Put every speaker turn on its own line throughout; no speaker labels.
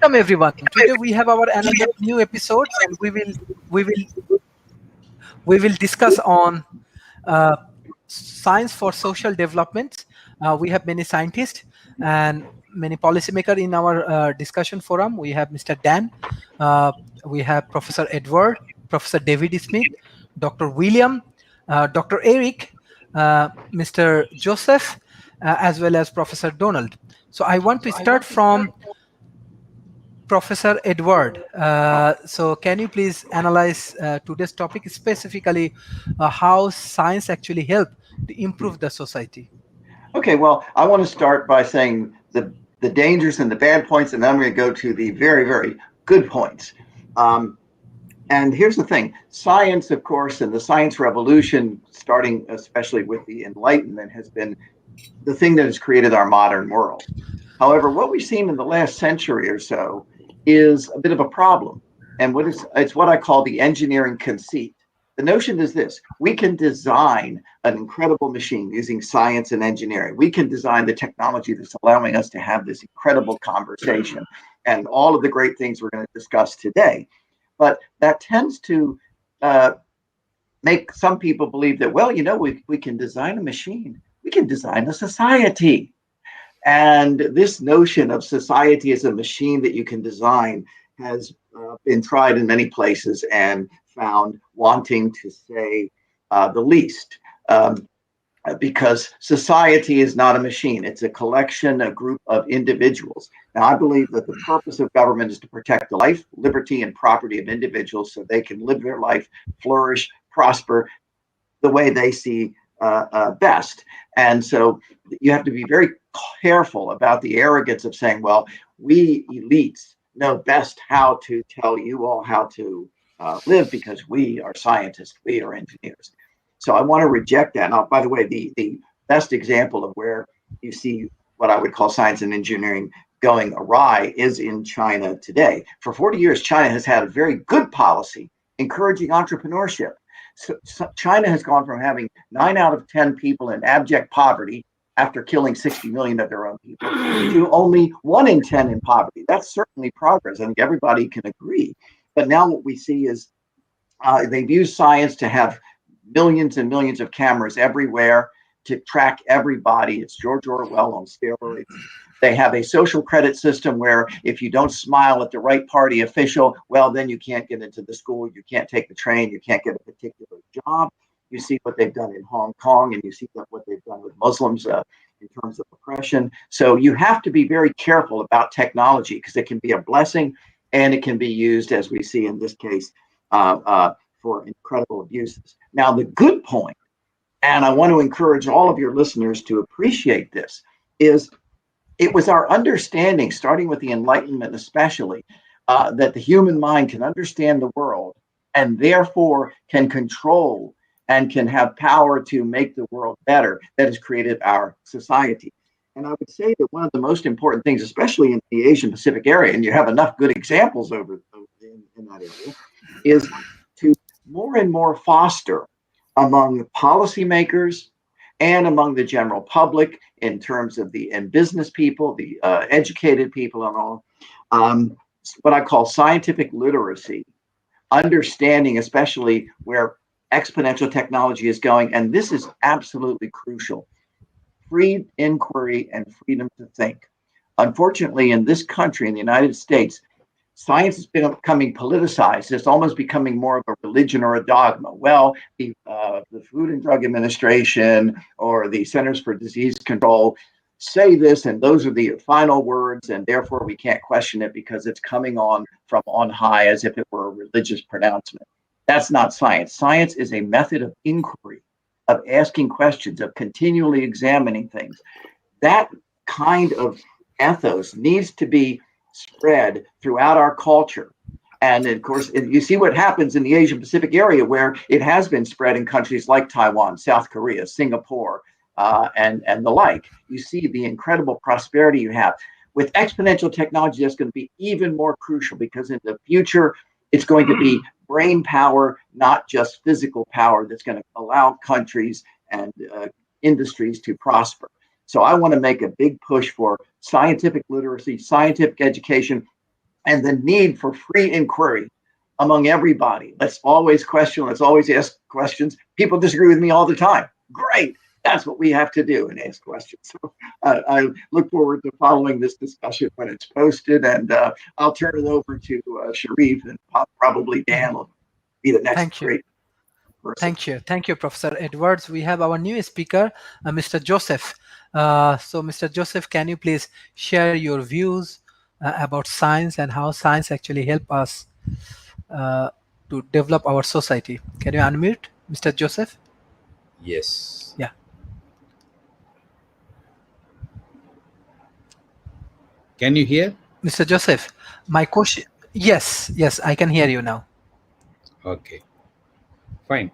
Welcome everyone. Today we have our another new episode, and we will discuss on uh, science for social development. We have many scientists and many policymakers in our discussion forum. We have Mr. Dan, uh, we have Professor Edward, Professor David Smith, Dr. William, Dr. Eric, Mr. Joseph, as well as Professor Donald. So I want to start from Professor Edward. So can you please analyze today's topic, specifically how science actually help to improve the society?
Okay, well, I want to start by saying the dangers and the bad points, and then I'm going to go to the very, very good points. And here's the thing, science, of course, and the science revolution, starting especially with the Enlightenment, has been the thing that has created our modern world. However, what we've seen in the last century or so is a bit of a problem. And it's what I call the engineering conceit. The notion is this: we can design an incredible machine using science and engineering. We can design the technology that's allowing us to have this incredible conversation and all of the great things we're going to discuss today. But that tends to make some people believe that, well, we can design a machine. We can design a society. And this notion of society as a machine that you can design has been tried in many places and found wanting to say the least, because society is not a machine. It's a collection, a group of individuals. Now, I believe that the purpose of government is to protect the life, liberty, and property of individuals so they can live their life, flourish, prosper the way they see best. And so you have to be very careful about the arrogance of saying, well, we elites know best how to tell you all how to live because we are scientists, we are engineers. So I want to reject that. Now, by the way, the best example of where you see what I would call science and engineering going awry is in China today. For 40 years, China has had a very good policy encouraging entrepreneurship. So China has gone from having 9 out of 10 people in abject poverty after killing 60 million of their own people to only 1 in 10 in poverty. That's certainly progress. I think everybody can agree. But now what we see is they've used science to have millions and millions of cameras everywhere to track everybody. It's George Orwell on steroids. They have a social credit system where if you don't smile at the right party official, well, then you can't get into the school, you can't take the train, you can't get a particular job. You see what they've done in Hong Kong, and you see what they've done with Muslims in terms of oppression. So you have to be very careful about technology because it can be a blessing and it can be used, as we see in this case, for incredible abuses. Now, the good point, and I want to encourage all of your listeners to appreciate this, is it was our understanding, starting with the Enlightenment especially, that the human mind can understand the world and therefore can control and can have power to make the world better that has created our society. And I would say that one of the most important things, especially in the Asian Pacific area, and you have enough good examples over in that area, is to more and more foster among policymakers and among the general public in terms of and business people, the educated people and all, what I call scientific literacy, understanding especially where exponential technology is going. And this is absolutely crucial. Free inquiry and freedom to think. Unfortunately, in this country, in the United States, science has been becoming politicized. It's almost becoming more of a religion or a dogma. Well, the Food and Drug Administration or the Centers for Disease Control say this, and those are the final words, and therefore we can't question it because it's coming on from on high as if it were a religious pronouncement. That's not science. Science is a method of inquiry, of asking questions, of continually examining things. That kind of ethos needs to be spread throughout our culture. And of course, you see what happens in the Asian Pacific area where it has been spread in countries like Taiwan, South Korea, Singapore, and the like. You see the incredible prosperity you have. With exponential technology, that's going to be even more crucial because in the future, it's going to be brain power, not just physical power, that's going to allow countries and industries to prosper. So I want to make a big push for scientific literacy, scientific education, and the need for free inquiry among everybody. Let's always question, let's always ask questions. People disagree with me all the time. Great. That's what we have to do, and ask questions. So I look forward to following this discussion when it's posted, and I'll turn it over to Sharif, and probably Dan will be the next
Thank you.
great person.
Thank you, Professor Edwards. We have our new speaker, Mr. Joseph. So, Mr. Joseph, can you please share your views about science and how science actually help us to develop our society? Can you unmute, Mr. Joseph?
Yes.
Yeah.
Can you hear?
Mr. Joseph, my question. Yes, I can hear you now.
Okay. Fine.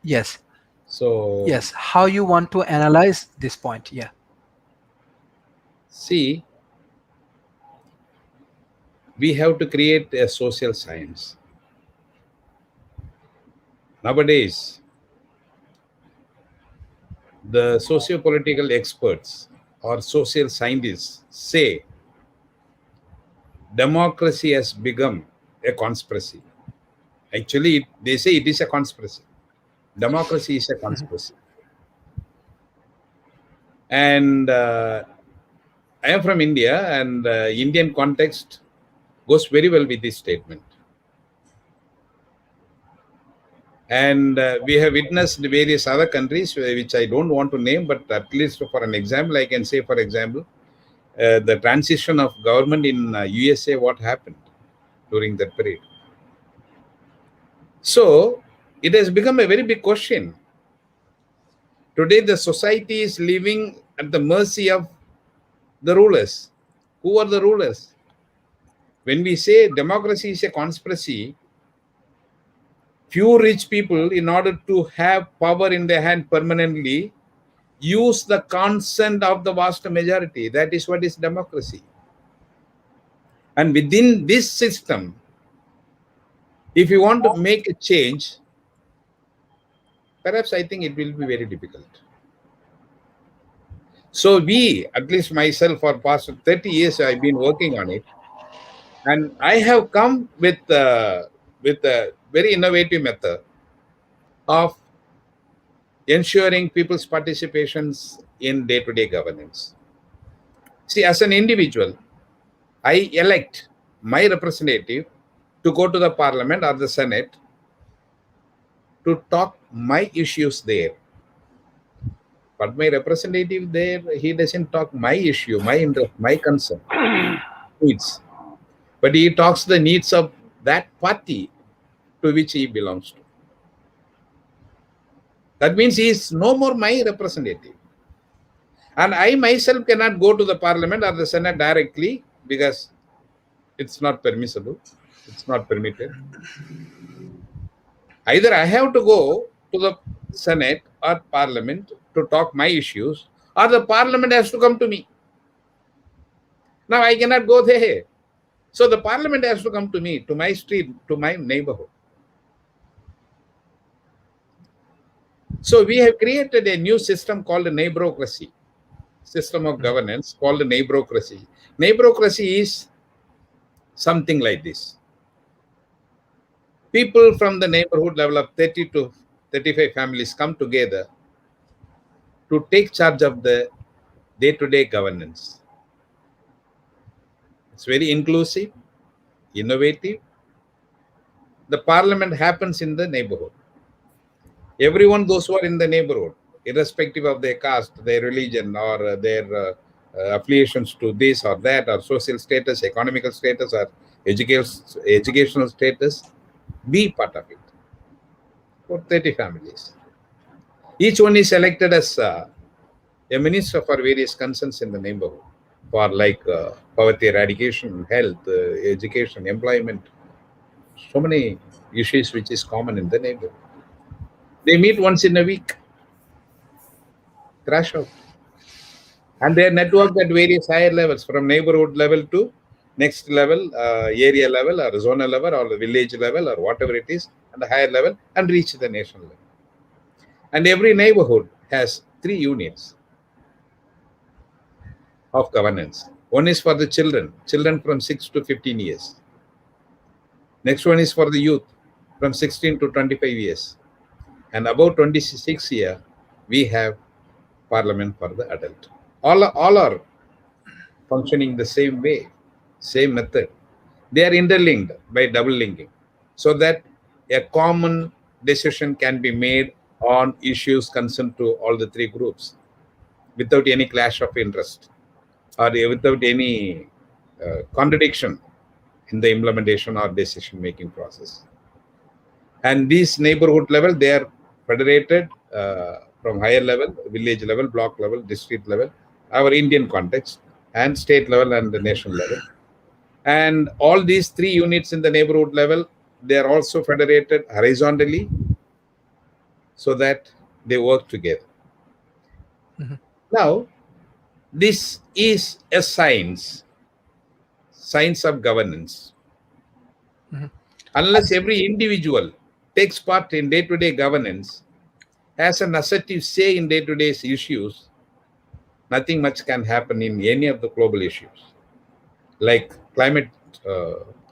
Yes.
So,
Yes. How you want to analyze this point? Yeah.
see, we have to create a social science. Nowadays, the socio-political experts or social scientists say democracy has become a conspiracy. Actually, they say it is a conspiracy. Democracy is a conspiracy. And I am from India, and Indian context goes very well with this statement. And we have witnessed various other countries, which I don't want to name, but at least for an example, I can say, for example, the transition of government in USA, what happened during that period. So it has become a very big question. Today, the society is living at the mercy of the rulers. Who are the rulers? When we say democracy is a conspiracy, few rich people, in order to have power in their hand permanently, use the consent of the vast majority. That is what is democracy. And within this system, if you want to make a change, perhaps I think it will be very difficult. So we, at least myself, for past 30 years, I've been working on it. And I have come with a very innovative method of ensuring people's participations in day-to-day governance. See, as an individual, I elect my representative to go to the parliament or the senate to talk my issues there. But my representative there, he doesn't talk my issue, my interest, my concern, needs. But he talks the needs of that party to which he belongs to. That means he is no more my representative. And I myself cannot go to the parliament or the senate directly because it's not permissible. It's not permitted. Either I have to go to the senate or parliament to talk my issues, or the parliament has to come to me. Now I cannot go there. So the parliament has to come to me, to my street, to my neighborhood. So we have created a new system called a neighborocracy, system of governance called a neighborocracy. Neighborocracy is something like this. People from the neighborhood level of 30 to 35 families come together to take charge of the day-to-day governance. It's very inclusive, innovative. The parliament happens in the neighborhood. Everyone, those who are in the neighborhood, irrespective of their caste, their religion, or their affiliations to this or that, or social status, economical status, or educational status, be part of it. For 30 families. Each one is elected as a minister for various concerns in the neighborhood, for like poverty eradication, health, education, employment, so many issues which is common in the neighborhood. They meet once in a week, crash out. And they are networked at various higher levels, from neighborhood level to next level, area level, or zonal level, or the village level, or whatever it is, and the higher level, and reach the national level. And every neighborhood has 3 units of governance. One is for the children from 6 to 15 years. Next one is for the youth from 16 to 25 years. And about 26 year, we have parliament for the adult. All are functioning the same way, same method. They are interlinked by double linking, so that a common decision can be made on issues concerned to all the three groups without any clash of interest or without any contradiction in the implementation or decision making process. And these neighborhood level, they are federated from higher level, village level, block level, district level, our Indian context, and state level and the national level. And all these three units in the neighborhood level, they are also federated horizontally so that they work together.
Mm-hmm.
Now, this is a science of governance.
Mm-hmm.
Unless every individual takes part in day-to-day governance, has an assertive say in day-to-day issues, nothing much can happen in any of the global issues, like climate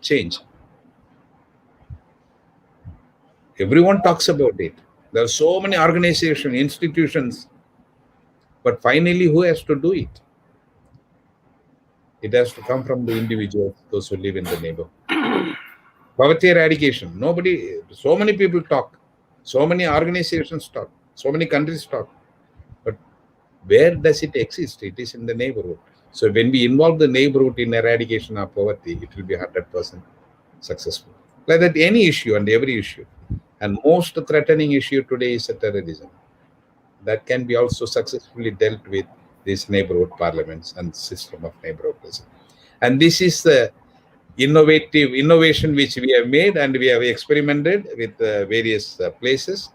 change. Everyone talks about it. There are so many organizations, institutions, but finally, who has to do it? It has to come from the individuals, those who live in the neighborhood. Poverty eradication. So many people talk, so many organizations talk, so many countries talk. But where does it exist? It is in the neighborhood. So when we involve the neighborhood in eradication of poverty, it will be 100% successful. Like that, any issue and every issue. And most threatening issue today is terrorism. That can be also successfully dealt with these neighborhood parliaments and system of neighborhood president. And this is the innovation which we have made and we have experimented with various places,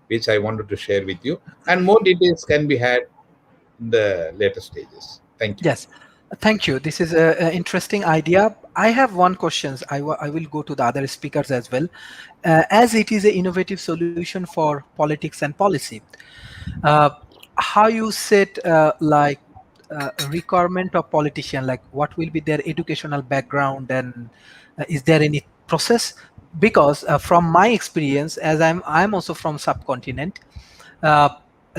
which I wanted to share with you. And more details can be had in the later stages. Thank you.
Yes, thank you. This is an interesting idea. I have one question. I will go to the other speakers as well. As it is an innovative solution for politics and policy, how you set requirement of politician, like what will be their educational background, and is there any process? Because from my experience, as I'm also from subcontinent,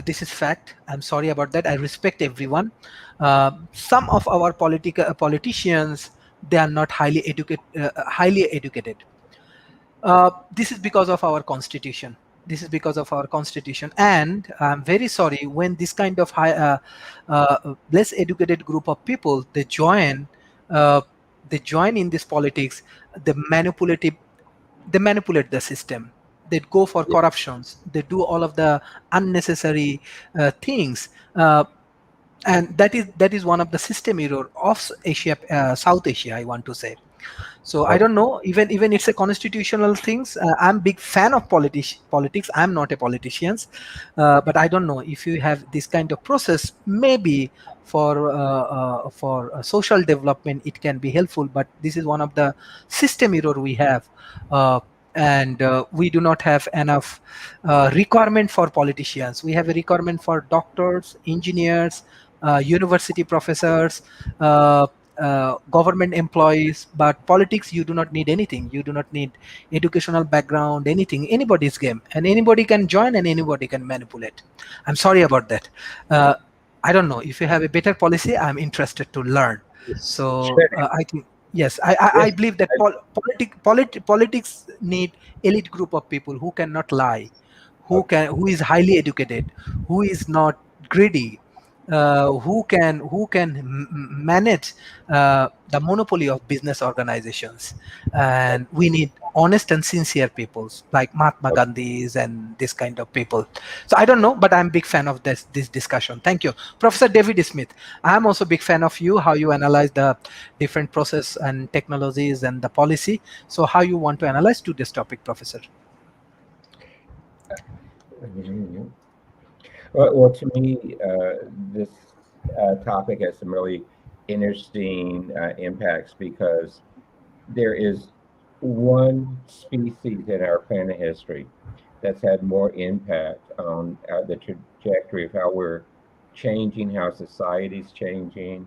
this is fact. I'm sorry about that. I respect everyone. Some of our politicians, they are not highly educated. This is because of our constitution. This is because of our constitution, and I'm very sorry when this kind of less educated group of people they join in this politics. They manipulate the system. They go for corruptions. They do all of the unnecessary things, and that is one of the system error of Asia, South Asia, I want to say. So I don't know, even it's a constitutional things. I'm big fan of politics. I'm not a politician, but I don't know if you have this kind of process. Maybe for social development it can be helpful. But this is one of the system error we have, and we do not have enough requirement for politicians. We have a requirement for doctors, engineers, university professors. Government employees, but politics you do not need anything. You do not need educational background, anything. Anybody's game, and anybody can join and anybody can manipulate. I'm sorry about that. I don't know if you have a better policy. I'm interested to learn. So I think yes, I believe that politics need elite group of people who cannot lie, who is highly educated, who is not greedy, who can manage the monopoly of business organizations. And we need honest and sincere peoples like Mahatma Gandhis and this kind of people. So I don't know, but I'm a big fan of this discussion. Thank you, Professor David Smith. I'm also a big fan of you, how you analyze the different process and technologies and the policy. So how you want to analyze to this topic, Professor?
Well, to me, this topic has some really interesting impacts, because there is one species in our planet history that's had more impact on the trajectory of how we're changing, how society's changing,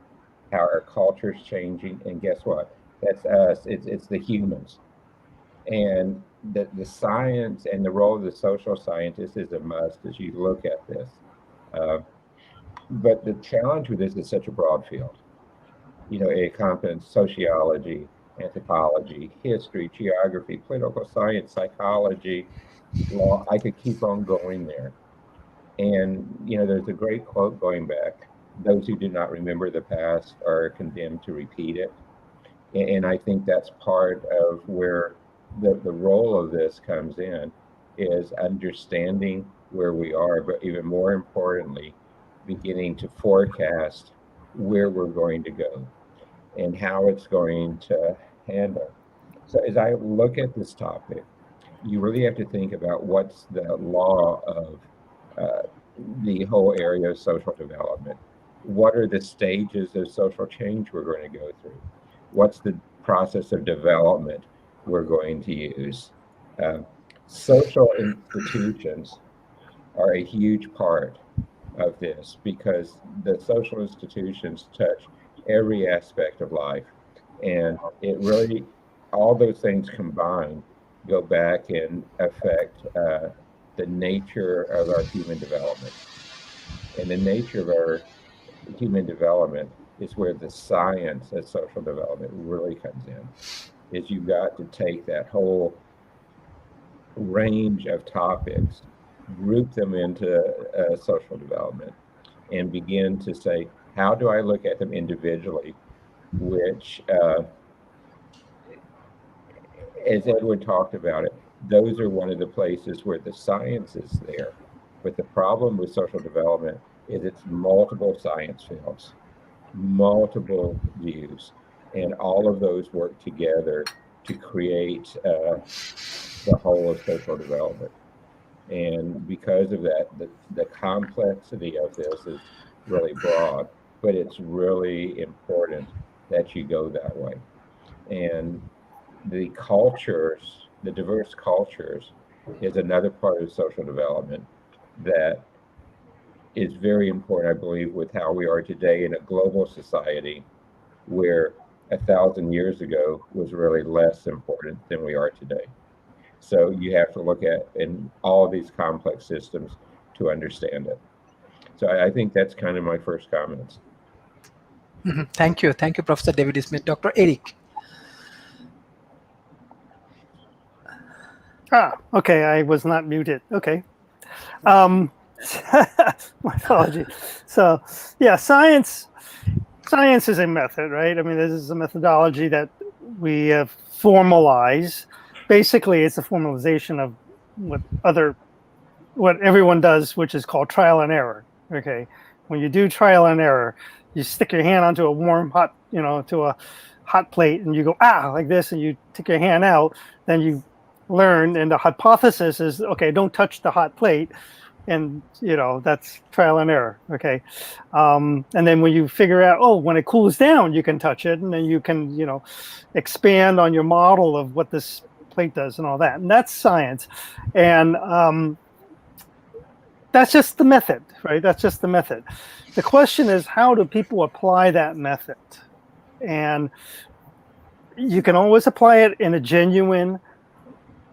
how our culture's changing, and guess what? That's us. It's the humans. And the science and the role of the social scientist is a must as you look at this. But the challenge with this is such a broad field. It encompasses sociology, anthropology, history, geography, political science, psychology, law. I could keep on going there. And, there's a great quote going back: those who do not remember the past are condemned to repeat it. And I think that's part of where the role of this comes in, is understanding where we are, but even more importantly, beginning to forecast where we're going to go and how it's going to handle. So as I look at this topic, you really have to think about what's the law of the whole area of social development. What are the stages of social change we're going to go through? What's the process of development we're going to use? Social institutions are a huge part of this, because the social institutions touch every aspect of life. And it really, all those things combined go back and affect the nature of our human development. And the nature of our human development is where the science of social development really comes in. Is you've got to take that whole range of topics, group them into social development, and begin to say, how do I look at them individually, which, as Edward talked about it, those are one of the places where the science is there. But the problem with social development is it's multiple science fields, multiple views, and all of those work together to create the whole of social development. And because of that, the complexity of this is really broad, but it's really important that you go that way. And the cultures, the diverse cultures, is another part of social development that is very important, I believe, with how we are today in a global society, where 1,000 years ago was really less important than we are today. So you have to look at in all of these complex systems to understand it. So I think that's kind of my first comments.
Thank you, Professor David Smith. Dr. Eric.
Okay, I was not muted. Okay. My apology. So, yeah, science is a method, right? I mean, this is a methodology that we have formalized. Basically, it's a formalization of what everyone does, which is called trial and error. Okay, when you do trial and error, you stick your hand onto a warm, hot, to a hot plate, and you go like this, and you take your hand out. Then you learn, and the hypothesis is, okay, don't touch the hot plate, and that's trial and error. Okay, and then when you figure out, when it cools down, you can touch it, and then you can expand on your model of what this plate does and all that, and that's science. And that's just the method, right? That's just the method. The question is, how do people apply that method? And you can always apply it in a genuine,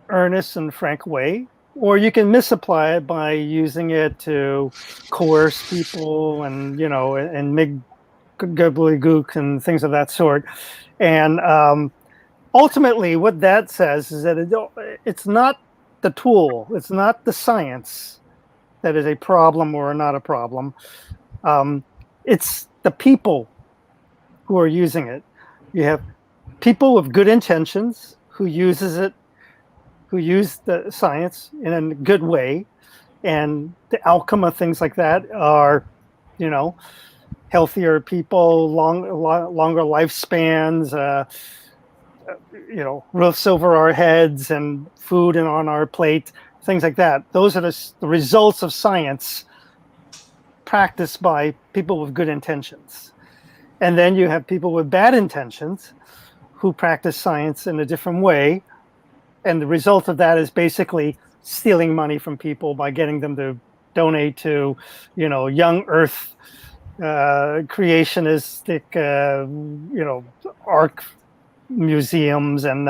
earnest, and frank way, or you can misapply it by using it to coerce people and and make gobbledygook and things of that sort. And ultimately, what that says is that it's not the tool, it's not the science that is a problem or not a problem. It's the people who are using it. You have people with good intentions who use the science in a good way, and the outcome of things like that are, healthier people, longer lifespans, roofs over our heads, and food on our plate, things like that. Those are the results of science practiced by people with good intentions. And then you have people with bad intentions who practice science in a different way. And the result of that is basically stealing money from people by getting them to donate to, young Earth creationistic, arc museums and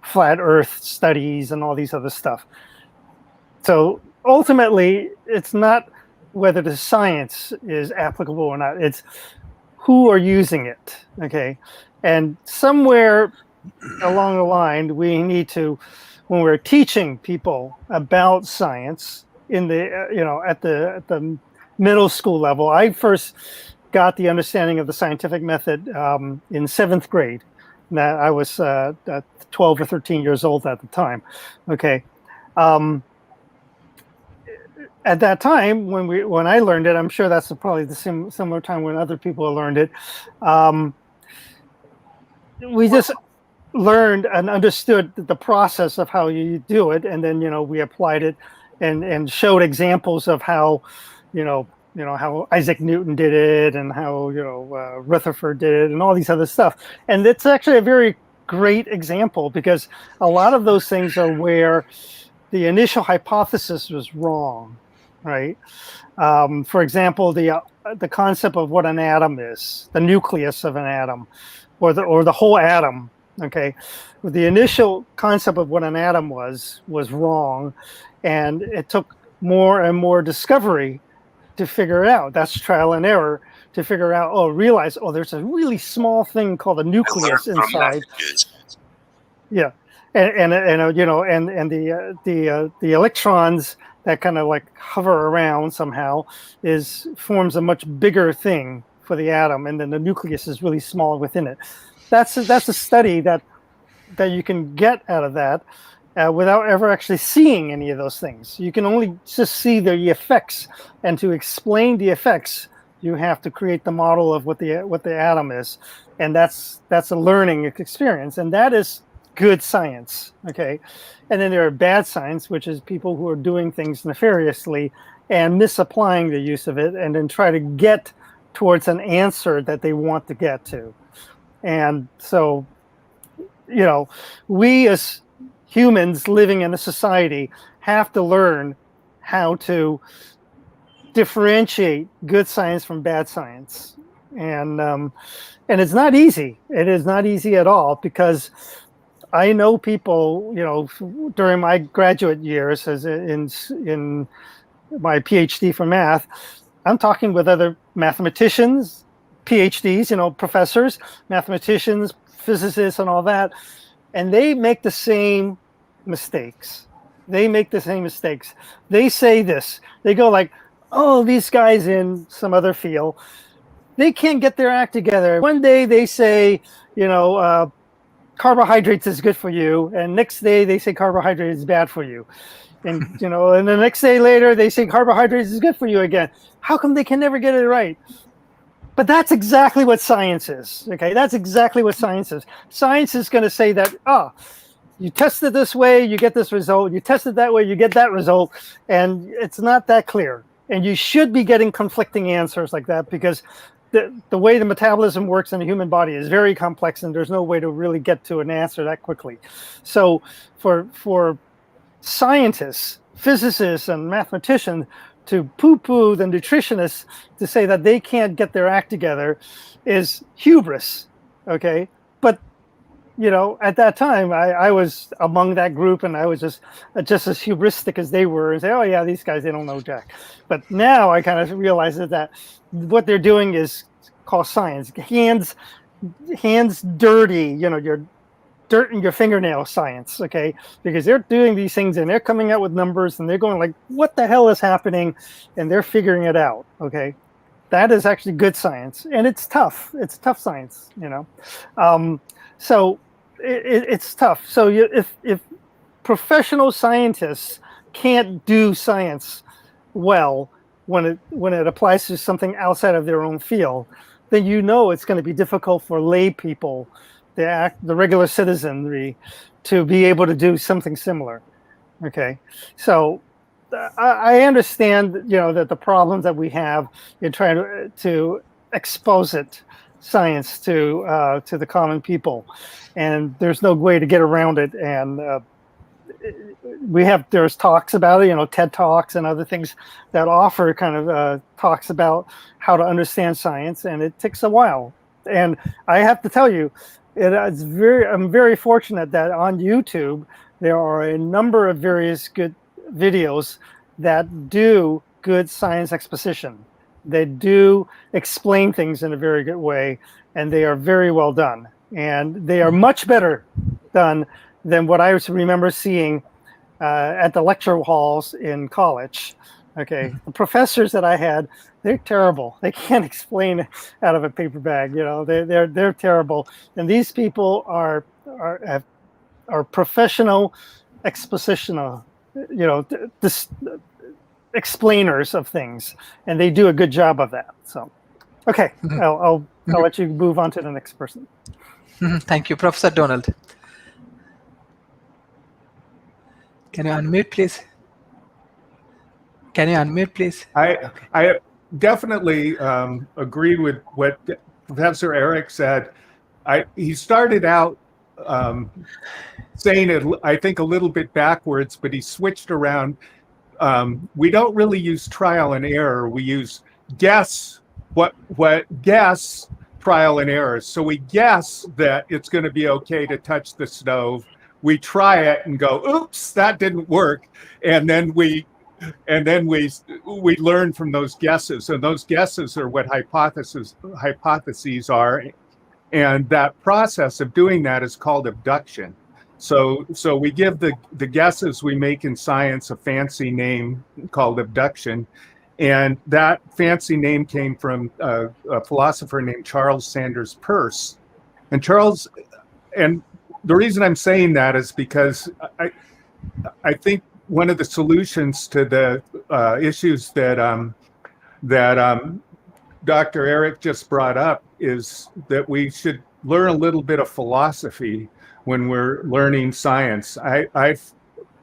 flat Earth studies and all these other stuff. So ultimately, it's not whether the science is applicable or not. It's who are using it. Okay, and somewhere along the line, we need to, when we're teaching people about science in the at the middle school level. I first got the understanding of the scientific method in 7th grade. That I was 12 or 13 years old at the time. Okay. At that time, when I learned it, I'm sure that's probably the similar time when other people learned it. We just learned and understood the process of how you do it, and then we applied it and showed examples of how how Isaac Newton did it, and how Rutherford did it, and all these other stuff. And it's actually a very great example, because a lot of those things are where the initial hypothesis was wrong, right? For example, the concept of what an atom is, the nucleus of an atom, or the whole atom. Okay, the initial concept of what an atom was wrong, and it took more and more discovery to figure it out. That's trial and error to figure out. Realize there's a really small thing called a nucleus inside. Yeah, and the electrons that kind of like hover around somehow forms a much bigger thing for the atom, and then the nucleus is really small within it. That's a study that you can get out of that without ever actually seeing any of those things. You can only just see the effects, and to explain the effects, you have to create the model of what the atom is, and that's a learning experience, and that is good science. Okay, and then there are bad science, which is people who are doing things nefariously and misapplying the use of it, and then try to get towards an answer that they want to get to. And so, we as humans living in a society have to learn how to differentiate good science from bad science. And it's not easy. It is not easy at all, because I know people, during my graduate years as in my PhD for math, I'm talking with other mathematicians, PhDs, professors, mathematicians, physicists, and all that, and they make the same mistakes. They say this. They go like, these guys in some other field, they can't get their act together. One day they say, carbohydrates is good for you, and next day they say carbohydrates is bad for you. And, and the next day later they say carbohydrates is good for you again. How come they can never get it right? But that's exactly what science is. Okay, that's exactly what science is. Science is going to say that, you test it this way, you get this result. You test it that way, you get that result. And it's not that clear. And you should be getting conflicting answers like that, because the way the metabolism works in the human body is very complex, and there's no way to really get to an answer that quickly. So for scientists, physicists, and mathematicians to poo-poo the nutritionists to say that they can't get their act together is hubris, okay? But, at that time, I was among that group, and I was just as hubristic as they were, and say, oh yeah, these guys, they don't know jack. But now I kind of realize that what they're doing is called science. Hands dirty, your dirt in your fingernail science, okay? Because they're doing these things, and they're coming out with numbers, and they're going like, what the hell is happening? And they're figuring it out, okay? That is actually good science, and it's tough. It's tough science, So it's tough. So if professional scientists can't do science well when it applies to something outside of their own field, then it's going to be difficult for lay people, the regular citizenry, to be able to do something similar. Okay, so I understand, that the problems that we have in trying to expose science to the common people, and there's no way to get around it. And there's talks about it, TED Talks and other things that offer kind of talks about how to understand science, and it takes a while. And I have to tell you, I'm very fortunate that on YouTube there are a number of various good videos that do good science exposition. They do explain things in a very good way, and they are very well done. And they are much better done than what I remember seeing at the lecture halls in college. Okay, the professors that I had, they're terrible. They can't explain out of a paper bag. They're terrible. And these people are professional expositional, explainers of things, and they do a good job of that. So, okay, I'll let you move on to the next person.
Thank you, Professor Donald. Can you unmute, please?
I definitely agree with what Professor Eric said. He started out saying it, I think, a little bit backwards, but he switched around. We don't really use trial and error. We use guess trial and error. So we guess that it's going to be okay to touch the stove. We try it and go, oops, that didn't work. And then we learn from those guesses. And those guesses are what hypotheses are. And that process of doing that is called abduction. So we give the guesses we make in science a fancy name called abduction. And that fancy name came from a philosopher named Charles Sanders Peirce. And the reason I'm saying that is because I think one of the solutions to the issues that Dr. Eric just brought up is that we should learn a little bit of philosophy when we're learning science.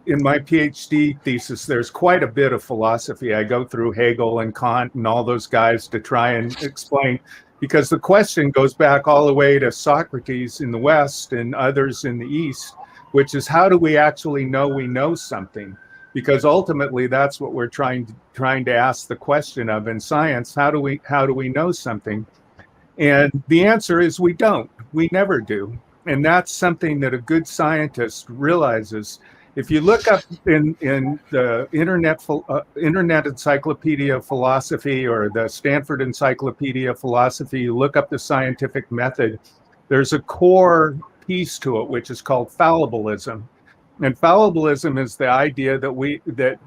In my PhD thesis, there's quite a bit of philosophy. I go through Hegel and Kant and all those guys to try and explain, because the question goes back all the way to Socrates in the West and others in the East, which is, how do we actually know we know something? Because ultimately that's what we're trying to ask the question of in science. How do we know something? And the answer is we don't. We never do. And that's something that a good scientist realizes. If you look up in the Internet Encyclopedia of Philosophy or the Stanford Encyclopedia of Philosophy, you look up the scientific method, there's a core piece to it, which is called fallibilism. And fallibilism is the idea that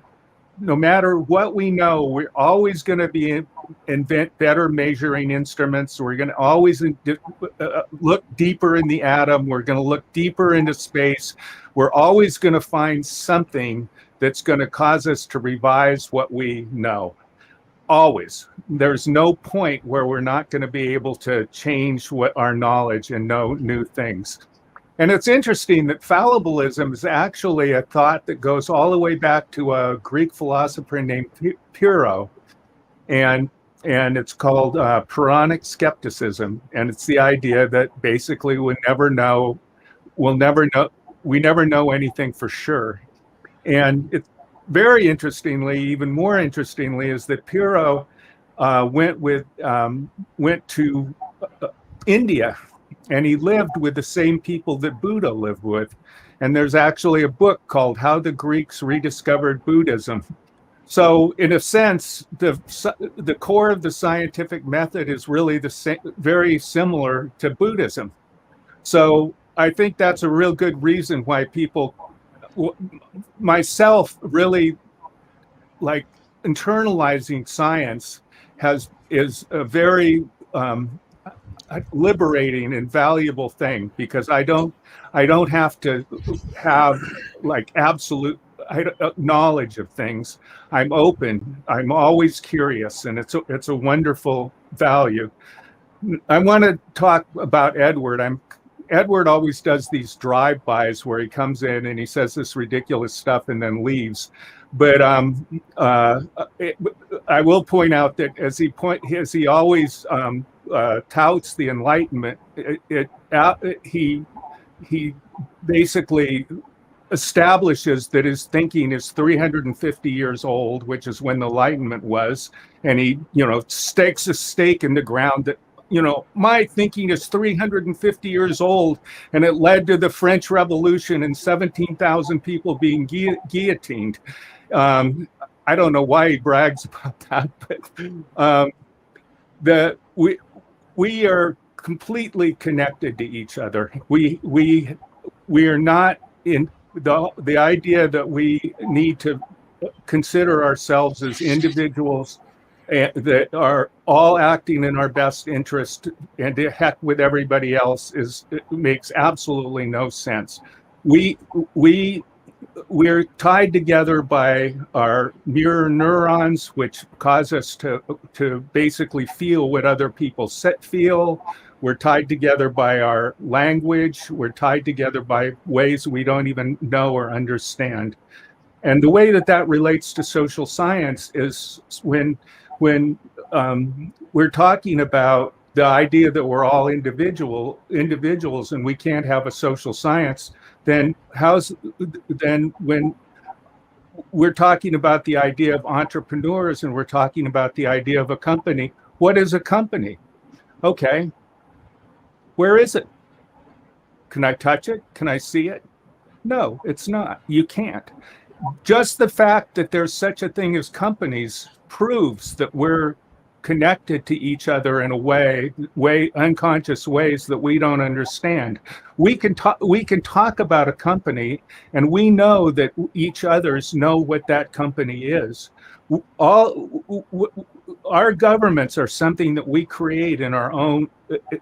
no matter what we know, we're always going to invent better measuring instruments. We're going to always look deeper in the atom. We're going to look deeper into space. We're always going to find something that's going to cause us to revise what we know. Always. There's no point where we're not going to be able to change what our knowledge and know new things. And it's interesting that fallibilism is actually a thought that goes all the way back to a Greek philosopher named Pyrrho. And it's called Peronic Skepticism. And it's the idea that basically we never know anything for sure. And it's very interestingly, even more interestingly, is that Pyrrho went to India, and he lived with the same people that Buddha lived with. And there's actually a book called How the Greeks Rediscovered Buddhism. So in a sense, the core of the scientific method is really very similar to Buddhism. So I think that's a real good reason why people, myself, really like internalizing science is a very liberating and valuable thing, because I don't have to have like absolute knowledge of things. I'm open. I'm always curious, and it's a wonderful value. I want to talk about Edward. Edward always does these drive-bys where he comes in and he says this ridiculous stuff and then leaves. But I will point out that as he always touts the Enlightenment, he basically establishes that his thinking is 350 years old, which is when the Enlightenment was, and he, stakes a stake in the ground that, my thinking is 350 years old, and it led to the French Revolution and 17,000 people being guillotined. I don't know why he brags about that, but we are completely connected to each other. We are not in the idea that we need to consider ourselves as individuals that are all acting in our best interest and to heck with everybody else it makes absolutely no sense. We're tied together by our mirror neurons, which cause us to basically feel what other people feel. We're tied together by our language. We're tied together by ways we don't even know or understand. And the way that relates to social science is when we're talking about the idea that we're all individuals and we can't have a social science, then when we're talking about the idea of entrepreneurs and we're talking about the idea of a company, what is a company? Okay, where is it? Can I touch it? Can I see it? No, it's not. You can't. Just the fact that there's such a thing as companies proves that we're connected to each other in a way unconscious ways that we don't understand. We can talk about a company, and we know that each others know what that company is. Our governments are something that we create in our own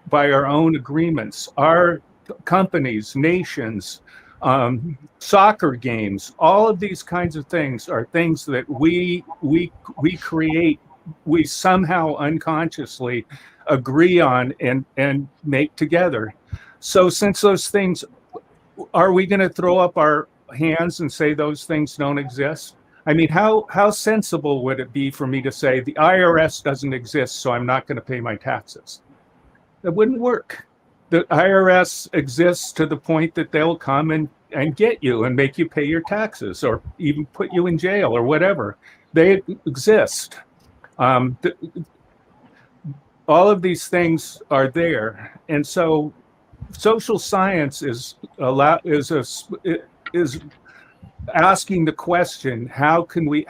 by our own agreements. Our companies, nations, soccer games, all of these kinds of things are things that we create. We somehow unconsciously agree on and make together. So since those things, are we going to throw up our hands and say those things don't exist? I mean, how sensible would it be for me to say the IRS doesn't exist, so I'm not going to pay my taxes? That wouldn't work. The IRS exists to the point that they'll come and get you and make you pay your taxes or even put you in jail or whatever. They exist. All of these things are there, and so social science is asking the question: how can we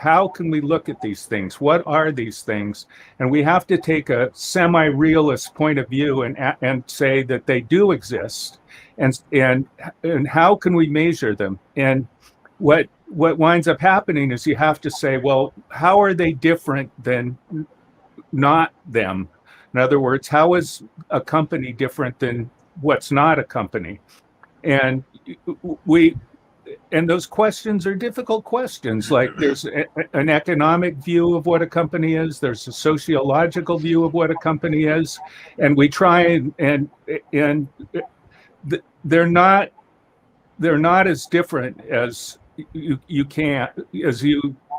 look at these things? What are these things? And we have to take a semi-realist point of view and say that they do exist, and how can we measure them? And what winds up happening is you have to say, well, how are they different than not them? In other words, how is a company different than what's not a company? And those questions are difficult questions. Like there's an economic view of what a company is. There's a sociological view of what a company is. And we try and they're not as different as you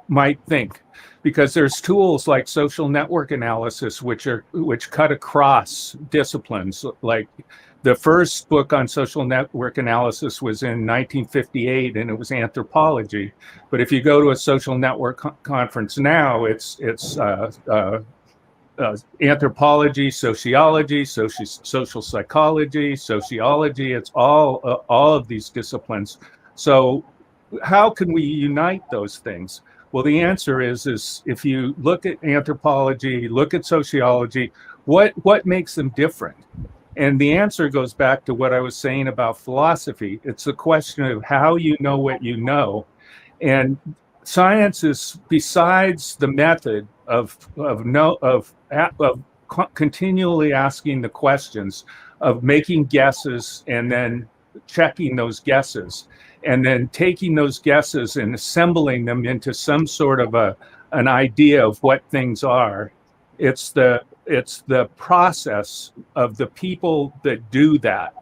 might think, because there's tools like social network analysis which cut across disciplines. Like the first book on social network analysis was in 1958, and it was anthropology. But if you go to a social network conference now, it's anthropology, sociology, social psychology, sociology. It's all of these disciplines. So how can we unite those things? Well, the answer is if you look at anthropology, look at sociology, what makes them different? And the answer goes back to what I was saying about philosophy. It's a question of how you know what you know. And science is, besides the method of continually asking the questions, of making guesses and then checking those guesses, and then taking those guesses and assembling them into some sort of an idea of what things are. It's the process of the people that do that.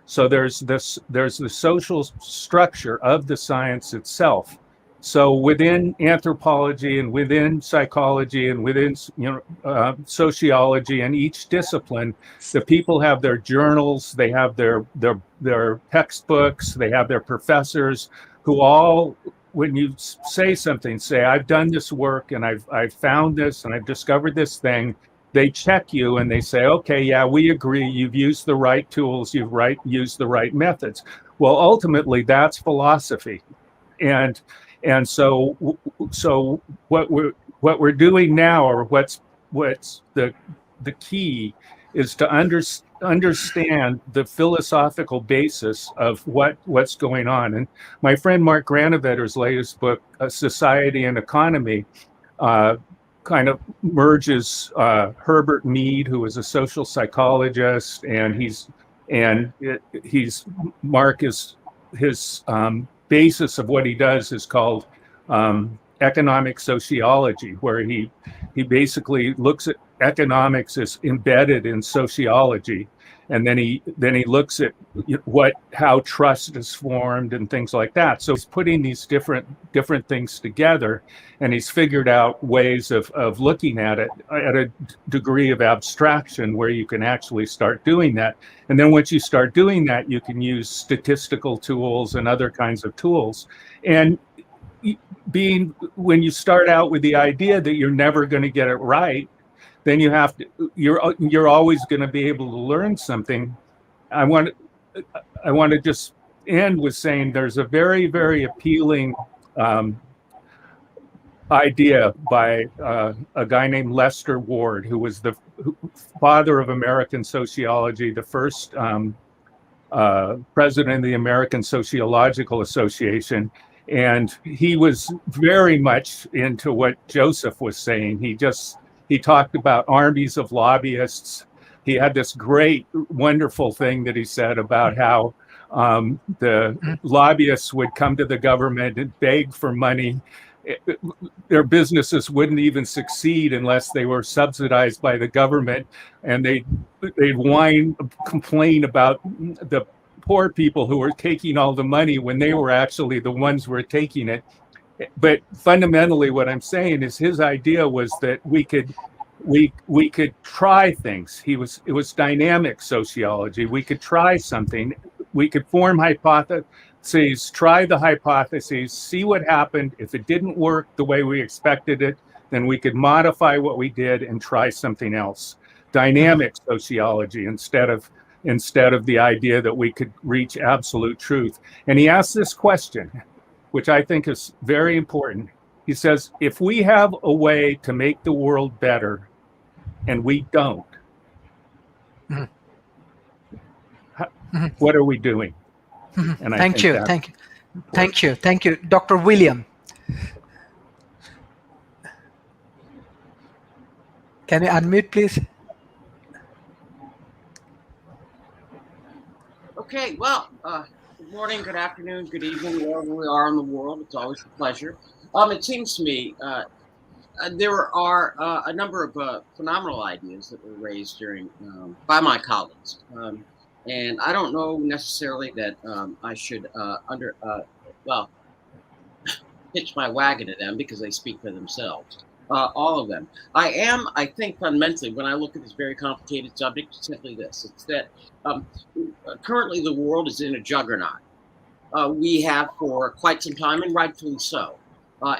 So there's the social structure of the science itself. So within anthropology and within psychology and within sociology and each discipline, the people have their journals, they have their textbooks, they have their professors who all, when you say something, say, I've done this work and I've found this and I've discovered this thing, they check you and they say, okay, yeah, we agree, you've used the right tools, you've used the right methods. Well, ultimately, that's philosophy. And so what we're doing now, or what's the key, is to understand the philosophical basis of what's going on. And my friend Mark Granovetter's latest book, Society and Economy, kind of merges Herbert Mead, who is a social psychologist, and Mark is his basis of what he does is called economic sociology, where he basically looks at economics as embedded in sociology, and then he looks at how trust is formed and things like that. So he's putting these different things together, and he's figured out ways of looking at it at a degree of abstraction where you can actually start doing that. And then once you start doing that, you can use statistical tools and other kinds of tools. And when you start out with the idea that you're never going to get it right, then you're always going to be able to learn something. I want to just end with saying there's a very, very appealing idea by a guy named Lester Ward, who was the father of American sociology, the first president of the American Sociological Association. And he was very much into what Joseph was saying. He talked about armies of lobbyists. He had this great, wonderful thing that he said about how the lobbyists would come to the government and beg for money. Their businesses wouldn't even succeed unless they were subsidized by the government, and they'd complain about the poor people who were taking all the money when they were actually the ones who were taking it. But fundamentally, what I'm saying is his idea was that we could try things. It was dynamic sociology. We could try something. We could form hypotheses, try the hypotheses, see what happened. If it didn't work the way we expected it, then we could modify what we did and try something else. Dynamic sociology instead of the idea that we could reach absolute truth. And he asked this question, which I think is very important. He says, if we have a way to make the world better and we don't, what are we doing? And
Thank you. Dr. William. Can you unmute, please?
Okay, well, good morning, good afternoon, good evening, wherever we are in the world. It's always a pleasure. It seems to me there are a number of phenomenal ideas that were raised by my colleagues. And I don't know necessarily that I should hitch my wagon to them because they speak for themselves. All of them. I think fundamentally, when I look at this very complicated subject, it's simply this. It's that currently the world is in a juggernaut. We have for quite some time, and rightfully so,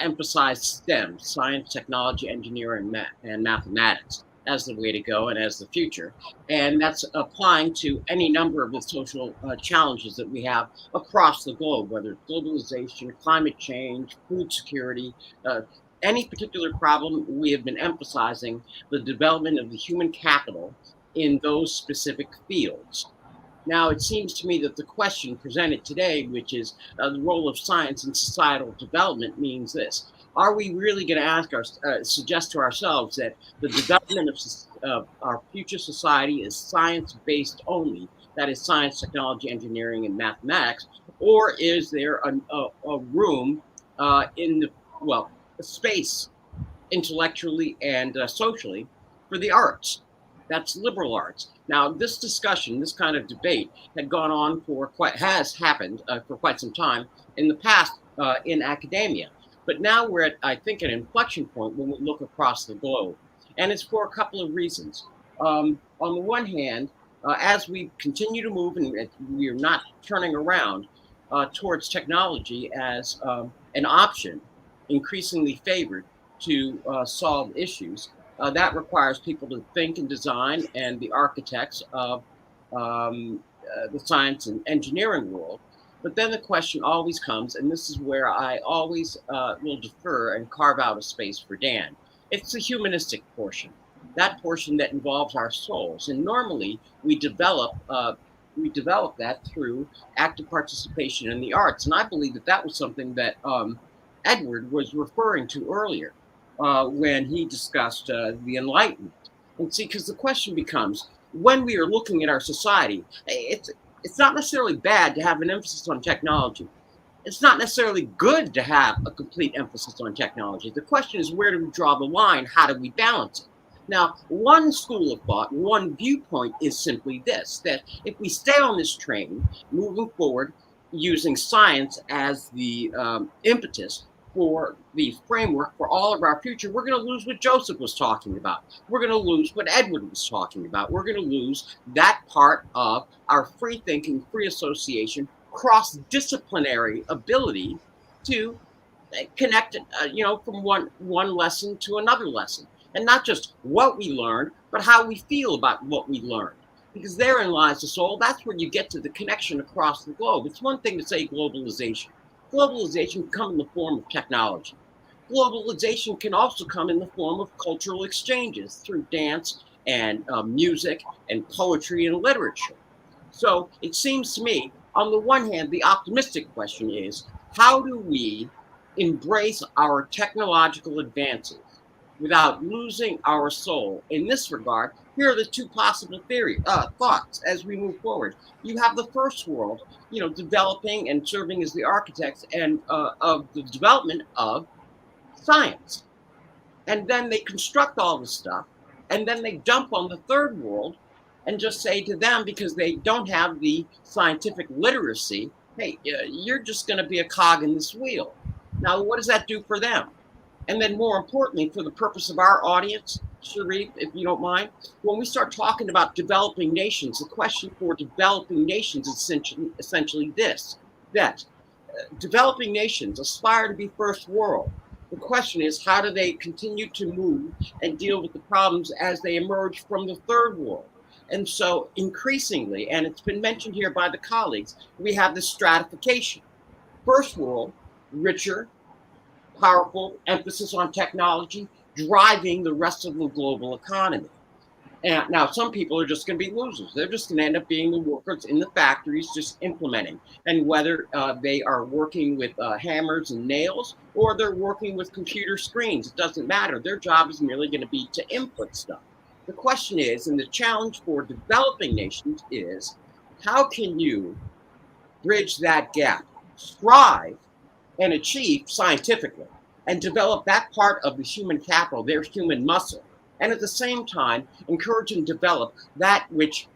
emphasized STEM, science, technology, engineering, and mathematics, as the way to go and as the future. And that's applying to any number of the social challenges that we have across the globe, whether it's globalization, climate change, food security, any particular problem. We have been emphasizing the development of the human capital in those specific fields. Now, it seems to me that the question presented today, which is the role of science in societal development, means this. Are we really going to suggest to ourselves that the development of our future society is science-based only, that is science, technology, engineering, and mathematics, or is there a room in a space intellectually and socially for the arts? That's liberal arts. Now, this discussion, this kind of debate has happened for quite some time in the past in academia. But now we're at, I think, an inflection point when we look across the globe. And it's for a couple of reasons. On the one hand, as we continue to move and we are not turning around, towards technology as an option, increasingly favored to solve issues. That requires people to think and design, and the architects of the science and engineering world. But then the question always comes, and this is where I always will defer and carve out a space for Dan. It's the humanistic portion, that portion that involves our souls. And normally we develop that through active participation in the arts. And I believe that that was something that Edward was referring to earlier when he discussed the Enlightenment. And see, because the question becomes, when we are looking at our society, it's not necessarily bad to have an emphasis on technology. It's not necessarily good to have a complete emphasis on technology. The question is, where do we draw the line? How do we balance it? Now, one school of thought, one viewpoint is simply this, that if we stay on this train, moving forward, using science as the impetus for the framework for all of our future, we're going to lose what Joseph was talking about. We're going to lose what Edward was talking about. We're going to lose that part of our free thinking, free association, cross-disciplinary ability to connect, from one lesson to another lesson. And not just what we learned, but how we feel about what we learned. Because therein lies the soul. That's where you get to the connection across the globe. It's one thing to say globalization. Globalization can come in the form of technology. Globalization can also come in the form of cultural exchanges through dance and music and poetry and literature. So it seems to me, on the one hand, the optimistic question is, how do we embrace our technological advances without losing our soul? In this regard, here are the two possible thoughts as we move forward. You have the first world, developing and serving as the architects and of the development of science. And then they construct all this stuff, and then they dump on the third world and just say to them, because they don't have the scientific literacy, hey, you're just going to be a cog in this wheel. Now, what does that do for them? And then more importantly, for the purpose of our audience, Sharif, if you don't mind, when we start talking about developing nations, the question for developing nations is essentially this, that developing nations aspire to be first world. The question is, how do they continue to move and deal with the problems as they emerge from the third world? And so increasingly, and it's been mentioned here by the colleagues, we have this stratification. First world, richer, powerful, emphasis on technology, driving the rest of the global economy. And now some people are just going to be losers. They're just going to end up being the workers in the factories just implementing. And whether they are working with hammers and nails or they're working with computer screens, it doesn't matter. Their job is merely going to be to input stuff. The question is, and the challenge for developing nations is, how can you bridge that gap, strive and achieve scientifically, and develop that part of the human capital, their human muscle, and at the same time encourage and develop that which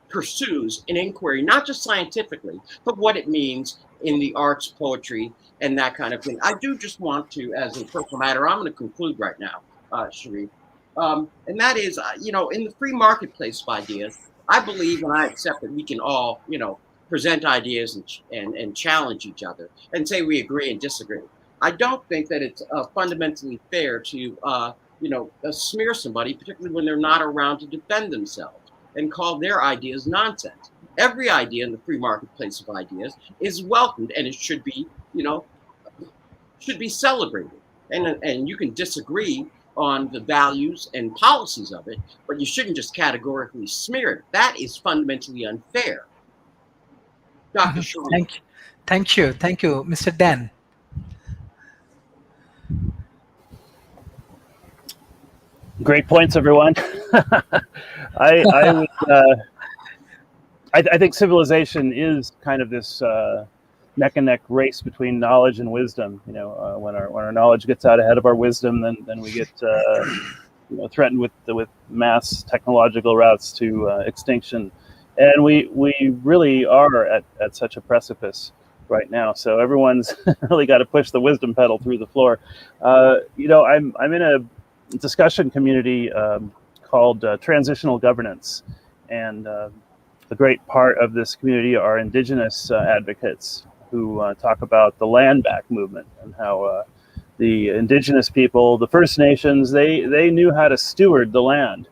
pursues an inquiry, not just scientifically, but what it means in the arts, poetry, and that kind of thing. I do just want to, as a personal matter, I'm going to conclude right now, Sharif, and that is, in the free marketplace of ideas, I believe and I accept that we can all, present ideas and challenge each other and say we agree and disagree. I don't think that it's fundamentally fair to, smear somebody, particularly when they're not around to defend themselves, and call their ideas nonsense. Every idea in the free marketplace of ideas is welcomed, and it should be, celebrated. And you can disagree on the values and policies of it, but you shouldn't just categorically smear it. That is fundamentally unfair. Dr. Sharif.
Thank you, Mr. Dan.
Great points, everyone. I think civilization is kind of this neck and neck race between knowledge and wisdom. When our knowledge gets out ahead of our wisdom, then we get threatened with mass technological routes to extinction, and we really are at such a precipice right now. So everyone's really got to push the wisdom pedal through the floor. I'm in a discussion community called Transitional Governance, and a great part of this community are indigenous advocates who talk about the land back movement and how the indigenous people, the First Nations, they knew how to steward the land.